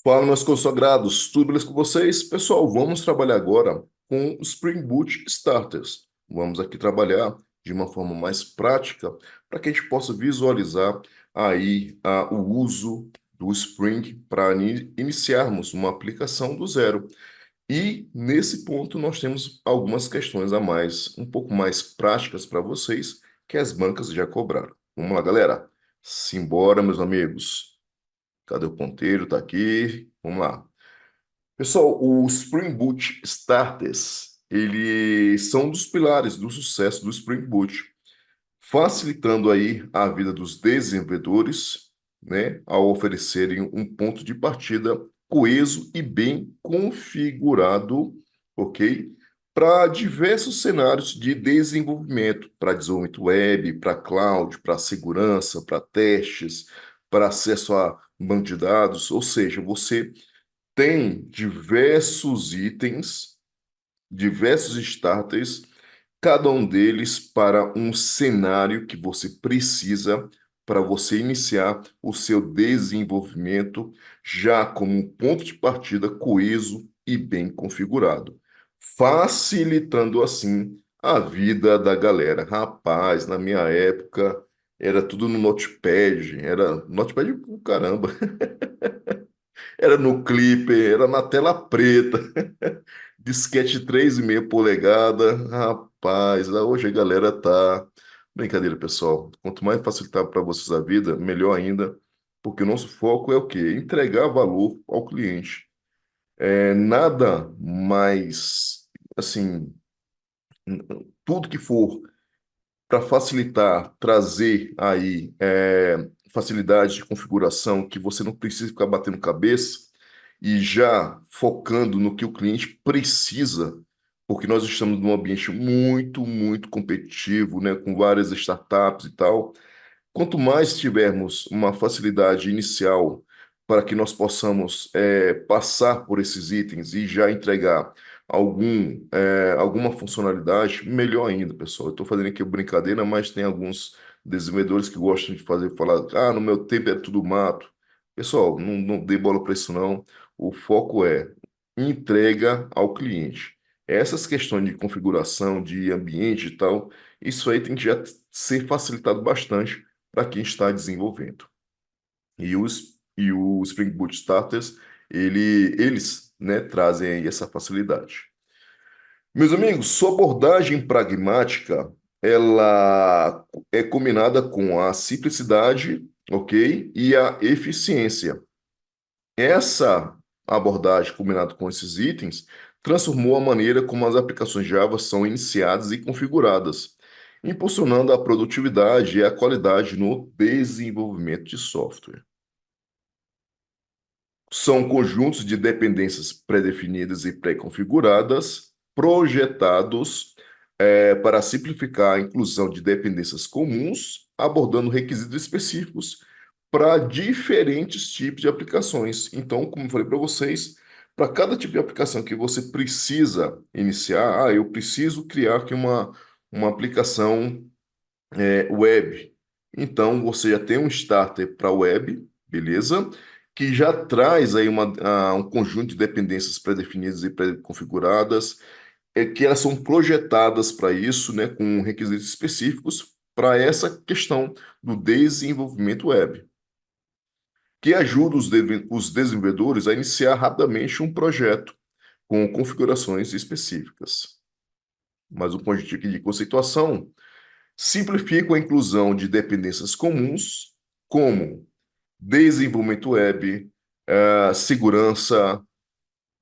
Fala, meus consagrados, tudo beleza com vocês? Pessoal, vamos trabalhar agora com o Spring Boot Starters. Vamos aqui trabalhar de uma forma mais prática para que a gente possa visualizar aí o uso do Spring para iniciarmos uma aplicação do zero. E nesse ponto nós temos algumas questões a mais, um pouco mais práticas para vocês, que as bancas já cobraram. Vamos lá, galera. Simbora, meus amigos. Cadê o ponteiro? Tá aqui. Vamos lá. Pessoal, o Spring Boot Starters, eles são um dos pilares do sucesso do Spring Boot, facilitando aí a vida dos desenvolvedores, né, ao oferecerem um ponto de partida coeso e bem configurado, ok? Para diversos cenários de desenvolvimento, para desenvolvimento web, para cloud, para segurança, para testes, para acesso a banco de dados, ou seja, você tem diversos itens, diversos starters, cada um deles para um cenário que você precisa para você iniciar o seu desenvolvimento já como um ponto de partida coeso e bem configurado, facilitando assim a vida da galera. Rapaz, na minha época era tudo no Notepad, era Notepad pro caramba. Era no Clipper, era na tela preta, disquete 3,5 polegada. Rapaz, hoje a galera tá. Brincadeira, pessoal. Quanto mais facilitar para vocês a vida, melhor ainda, porque o nosso foco é o quê? Entregar valor ao cliente. É nada mais, assim, tudo que for para facilitar, trazer aí facilidade de configuração que você não precisa ficar batendo cabeça e já focando no que o cliente precisa, porque nós estamos num ambiente muito, muito competitivo, né, com várias startups e tal. Quanto mais tivermos uma facilidade inicial para que nós possamos passar por esses itens e já entregar alguma funcionalidade, melhor ainda, pessoal. Eu estou fazendo aqui brincadeira, mas tem alguns desenvolvedores que gostam de falar, no meu tempo é tudo mato. Pessoal, não dê bola para isso não. O foco é entrega ao cliente. Essas questões de configuração, de ambiente e tal, isso aí tem que já ser facilitado bastante para quem está desenvolvendo. E o Spring Boot Starters, eles, né, trazem aí essa facilidade. Meus amigos, sua abordagem pragmática, ela é combinada com a simplicidade, ok? E a eficiência. Essa abordagem combinada com esses itens transformou a maneira como as aplicações Java são iniciadas e configuradas, impulsionando a produtividade e a qualidade no desenvolvimento de software. São conjuntos de dependências pré-definidas e pré-configuradas, projetados para simplificar a inclusão de dependências comuns, abordando requisitos específicos para diferentes tipos de aplicações. Então, como eu falei para vocês, para cada tipo de aplicação que você precisa iniciar, eu preciso criar aqui uma aplicação web. Então, você já tem um starter para web, beleza? Que já traz aí um conjunto de dependências pré-definidas e pré-configuradas, que elas são projetadas para isso, né, com requisitos específicos para essa questão do desenvolvimento web, que ajuda os desenvolvedores a iniciar rapidamente um projeto com configurações específicas. Mas o conjunto aqui de conceituação simplifica a inclusão de dependências comuns, como desenvolvimento web, segurança,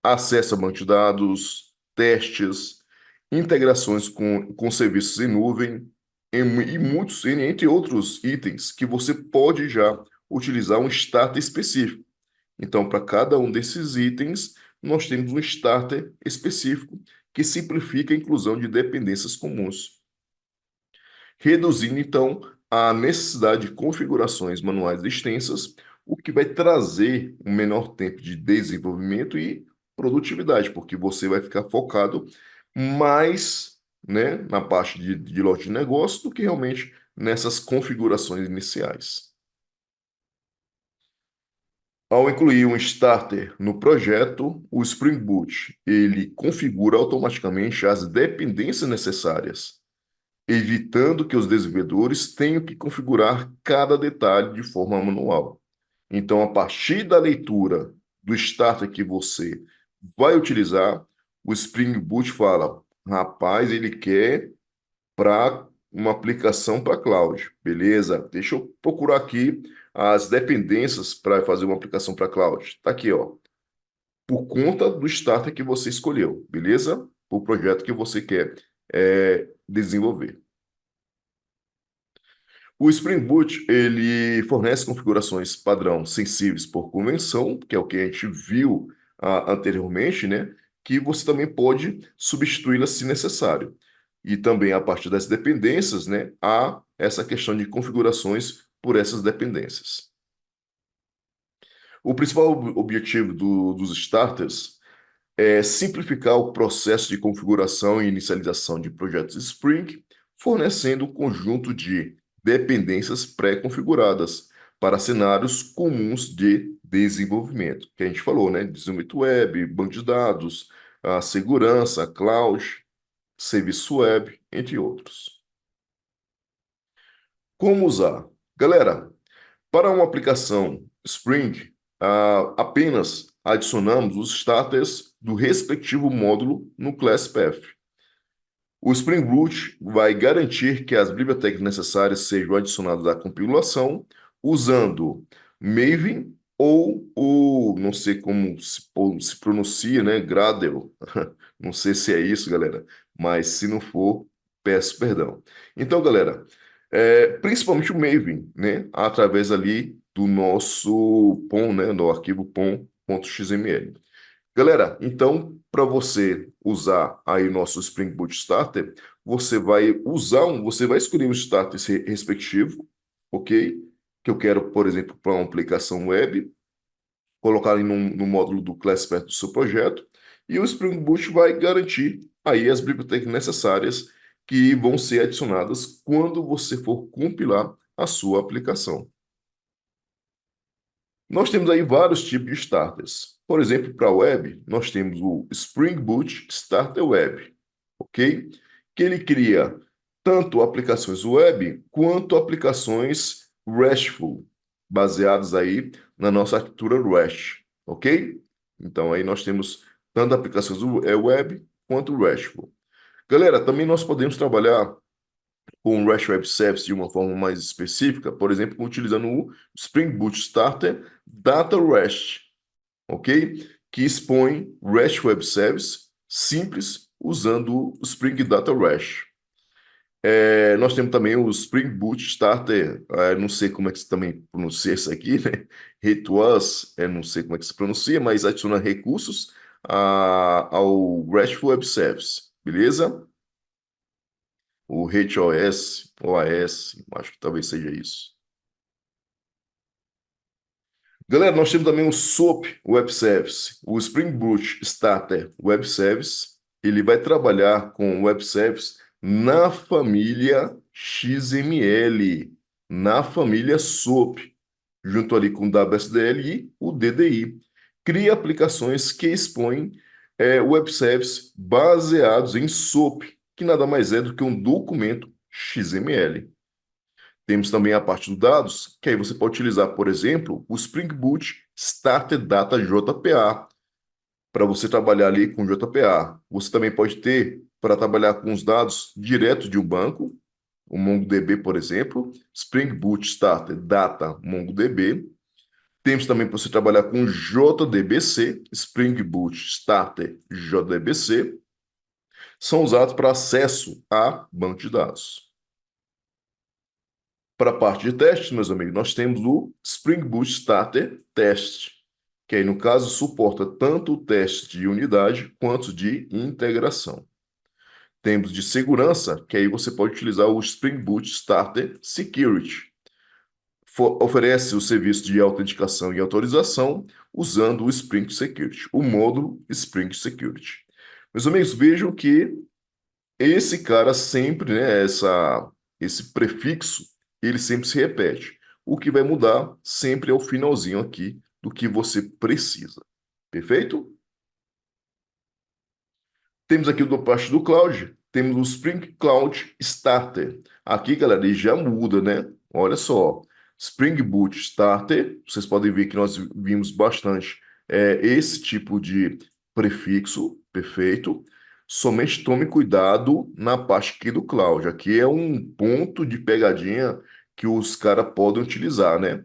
acesso a banco de dados, testes, integrações com serviços em nuvem e muitos, entre outros itens que você pode já utilizar um starter específico. Então, para cada um desses itens, nós temos um starter específico que simplifica a inclusão de dependências comuns, reduzindo então a necessidade de configurações manuais extensas, o que vai trazer um menor tempo de desenvolvimento e produtividade, porque você vai ficar focado mais, né, na parte de loja de negócio do que realmente nessas configurações iniciais. Ao incluir um starter no projeto, o Spring Boot ele configura automaticamente as dependências necessárias, evitando que os desenvolvedores tenham que configurar cada detalhe de forma manual. Então, a partir da leitura do starter que você vai utilizar, o Spring Boot fala, rapaz, ele quer para uma aplicação para cloud, beleza? Deixa eu procurar aqui as dependências para fazer uma aplicação para cloud. Tá aqui, ó, por conta do starter que você escolheu, beleza? O projeto que você quer desenvolver. O Spring Boot, ele fornece configurações padrão sensíveis por convenção, que é o que a gente viu anteriormente, né? Que você também pode substituí-las se necessário. E também a partir das dependências, né? Há essa questão de configurações por essas dependências. O principal objetivo dos starters é simplificar o processo de configuração e inicialização de projetos Spring, fornecendo um conjunto de dependências pré-configuradas para cenários comuns de desenvolvimento, que a gente falou, né? Desenvolvimento web, banco de dados, a segurança, cloud, serviço web, entre outros. Como usar? Galera, para uma aplicação Spring, apenas adicionamos os starters do respectivo módulo no Class Path. O Spring Boot vai garantir que as bibliotecas necessárias sejam adicionadas à compilação usando Maven ou o, não sei como se pronuncia, né? Gradle. Não sei se é isso, galera, mas se não for, peço perdão. Então, galera, principalmente o Maven, né? Através ali do nosso POM, né? Do arquivo pom.xml. Galera, então, para você usar aí nosso Spring Boot Starter, você vai escolher o starter respectivo, ok? Que eu quero, por exemplo, para uma aplicação web, colocar ele no módulo do Classpath do seu projeto, e o Spring Boot vai garantir aí as bibliotecas necessárias que vão ser adicionadas quando você for compilar a sua aplicação. Nós temos aí vários tipos de starters. Por exemplo, para a web, nós temos o Spring Boot Starter Web, ok? Que ele cria tanto aplicações web quanto aplicações RESTful, baseadas aí na nossa arquitetura REST, ok? Então aí nós temos tanto aplicações web quanto RESTful. Galera, também nós podemos trabalhar com o REST Web Service de uma forma mais específica, por exemplo, utilizando o Spring Boot Starter Data REST, ok? Que expõe REST Web Service simples usando o Spring Data REST. Nós temos também o Spring Boot Starter, não sei como é que se também pronuncia isso aqui, né? RTOS, não sei como é que se pronuncia, mas adiciona recursos ao REST Web Service, beleza? O HOS, OAS, acho que talvez seja isso. Galera, nós temos também o SOAP Web Service, o Spring Boot Starter Web Service. Ele vai trabalhar com Web Service na família XML, na família SOAP, junto ali com o WSDL e o DDI. Cria aplicações que expõem web service baseados em SOAP, que nada mais é do que um documento XML. Temos também a parte dos dados, que aí você pode utilizar, por exemplo, o Spring Boot Starter Data JPA, para você trabalhar ali com JPA. Você também pode ter para trabalhar com os dados direto de um banco, o MongoDB, por exemplo, Spring Boot Starter Data MongoDB. Temos também para você trabalhar com JDBC, Spring Boot Starter JDBC, são usados para acesso a banco de dados. Para a parte de testes, meus amigos, nós temos o Spring Boot Starter Test, que aí, no caso, suporta tanto o teste de unidade quanto de integração. Temos de segurança, que aí você pode utilizar o Spring Boot Starter Security. Oferece o serviço de autenticação e autorização usando o Spring Security, o módulo Spring Security. Meus amigos, vejam que esse cara sempre, né, esse prefixo, ele sempre se repete. O que vai mudar sempre é o finalzinho aqui do que você precisa. Perfeito? Temos aqui da parte do Cloud, temos o Spring Cloud Starter. Aqui, galera, ele já muda, né? Olha só, Spring Boot Starter, vocês podem ver que nós vimos bastante esse tipo de prefixo, perfeito. Somente tome cuidado na parte aqui do Cloud. Aqui é um ponto de pegadinha que os caras podem utilizar, né?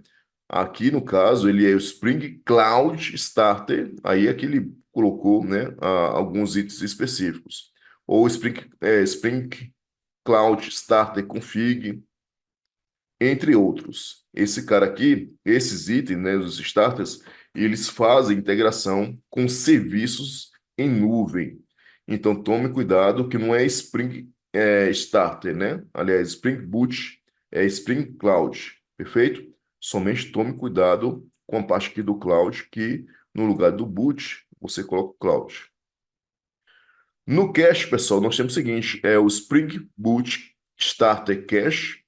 Aqui, no caso, ele é o Spring Cloud Starter. Aí aqui ele colocou, né, alguns itens específicos. Ou Spring Cloud Starter Config, entre outros. Esse cara aqui, esses itens, né, os starters, eles fazem integração com serviços em nuvem. Então tome cuidado que não é Spring Starter, né? Aliás, Spring Boot é Spring Cloud, perfeito? Somente tome cuidado com a parte aqui do cloud, que no lugar do boot você coloca o cloud. No cache, pessoal, nós temos o seguinte, é o Spring Boot Starter Cache,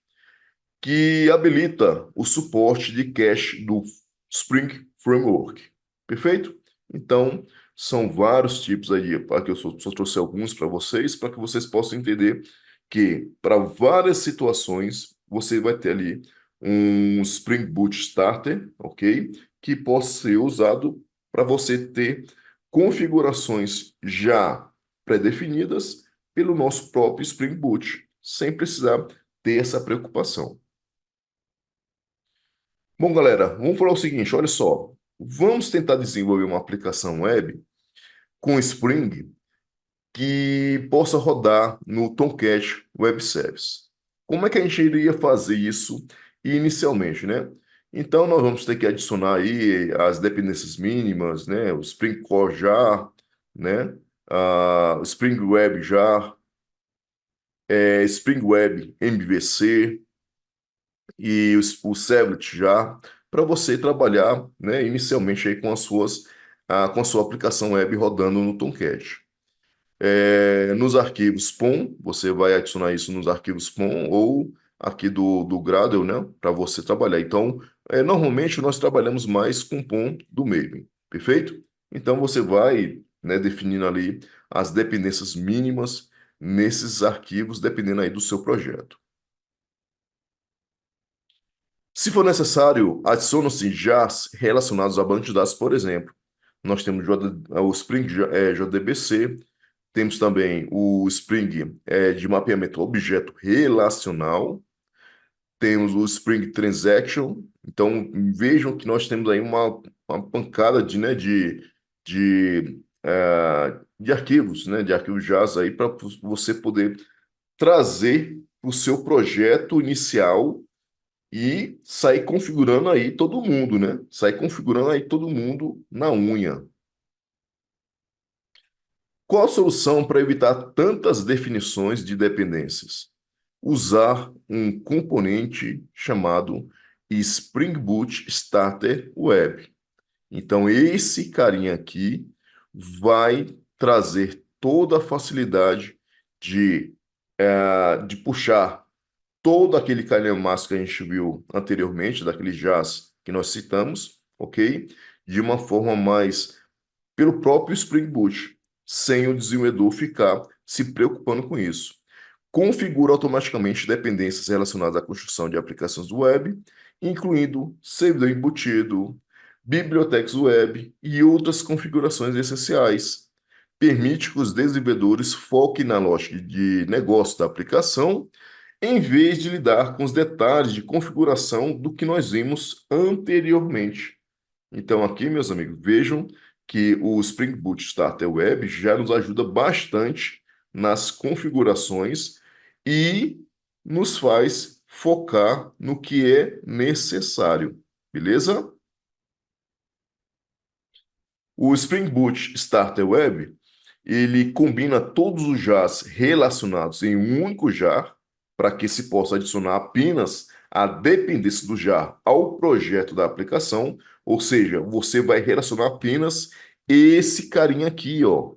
que habilita o suporte de cache do Spring Framework. Perfeito? Então, são vários tipos aí, para que eu só trouxe alguns para vocês, para que vocês possam entender que para várias situações você vai ter ali um Spring Boot Starter, ok? Que possa ser usado para você ter configurações já pré-definidas pelo nosso próprio Spring Boot, sem precisar ter essa preocupação. Bom, galera, vamos falar o seguinte, olha só. Vamos tentar desenvolver uma aplicação web com Spring que possa rodar no Tomcat Web Service. Como é que a gente iria fazer isso inicialmente, né? Então, nós vamos ter que adicionar aí as dependências mínimas, né? O Spring Core Jar, né? O Spring Web Jar, Spring Web MVC, e o Servlet já para você trabalhar, né, inicialmente aí com com a sua aplicação web rodando no Tomcat. Nos arquivos POM, você vai adicionar isso nos arquivos POM ou aqui do Gradle, né, para você trabalhar. Então, normalmente nós trabalhamos mais com POM do Maven, perfeito? Então você vai, né, definindo ali as dependências mínimas nesses arquivos, dependendo aí do seu projeto. Se for necessário, adicionam-se JARs relacionados a banco de dados, por exemplo. Nós temos o Spring JDBC, temos também o Spring de mapeamento objeto relacional, temos o Spring Transaction. Então, vejam que nós temos aí uma pancada de arquivos, né, de arquivos JARs aí para você poder trazer o seu projeto inicial e sair configurando aí todo mundo, né? Sair configurando aí todo mundo na unha. Qual a solução para evitar tantas definições de dependências? Usar um componente chamado Spring Boot Starter Web. Então, esse carinha aqui vai trazer toda a facilidade de puxar todo aquele calhamaço que a gente viu anteriormente, daquele jazz que nós citamos, ok? De uma forma mais pelo próprio Spring Boot, sem o desenvolvedor ficar se preocupando com isso. Configura automaticamente dependências relacionadas à construção de aplicações web, incluindo servidor embutido, bibliotecas web e outras configurações essenciais. Permite que os desenvolvedores foquem na lógica de negócio da aplicação em vez de lidar com os detalhes de configuração do que nós vimos anteriormente. Então, aqui, meus amigos, vejam que o Spring Boot Starter Web já nos ajuda bastante nas configurações e nos faz focar no que é necessário, beleza? O Spring Boot Starter Web, ele combina todos os jars relacionados em um único jar, para que se possa adicionar apenas a dependência do jar ao projeto da aplicação, ou seja, você vai relacionar apenas esse carinha aqui, ó.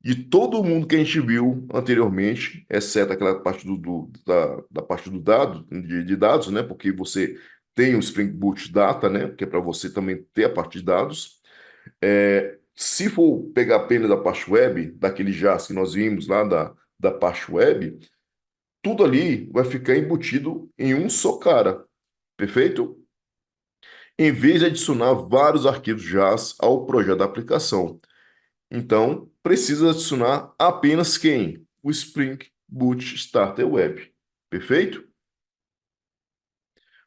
De todo mundo que a gente viu anteriormente, exceto aquela parte da parte do dado, de dados, né? Porque você tem o Spring Boot Data, né, que é para você também ter a parte de dados. Se for pegar apenas a parte web, daquele JAS que nós vimos lá da parte web, tudo ali vai ficar embutido em um só cara, perfeito? Em vez de adicionar vários arquivos JAS ao projeto da aplicação. Então, precisa adicionar apenas quem? O Spring Boot Starter Web. Perfeito?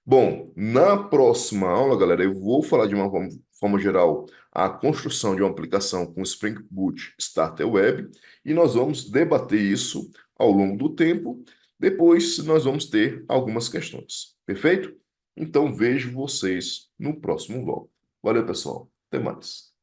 Bom, na próxima aula, galera, eu vou falar de uma forma geral a construção de uma aplicação com Spring Boot Starter Web e nós vamos debater isso ao longo do tempo. Depois, nós vamos ter algumas questões. Perfeito? Então, vejo vocês no próximo vlog. Valeu, pessoal. Até mais.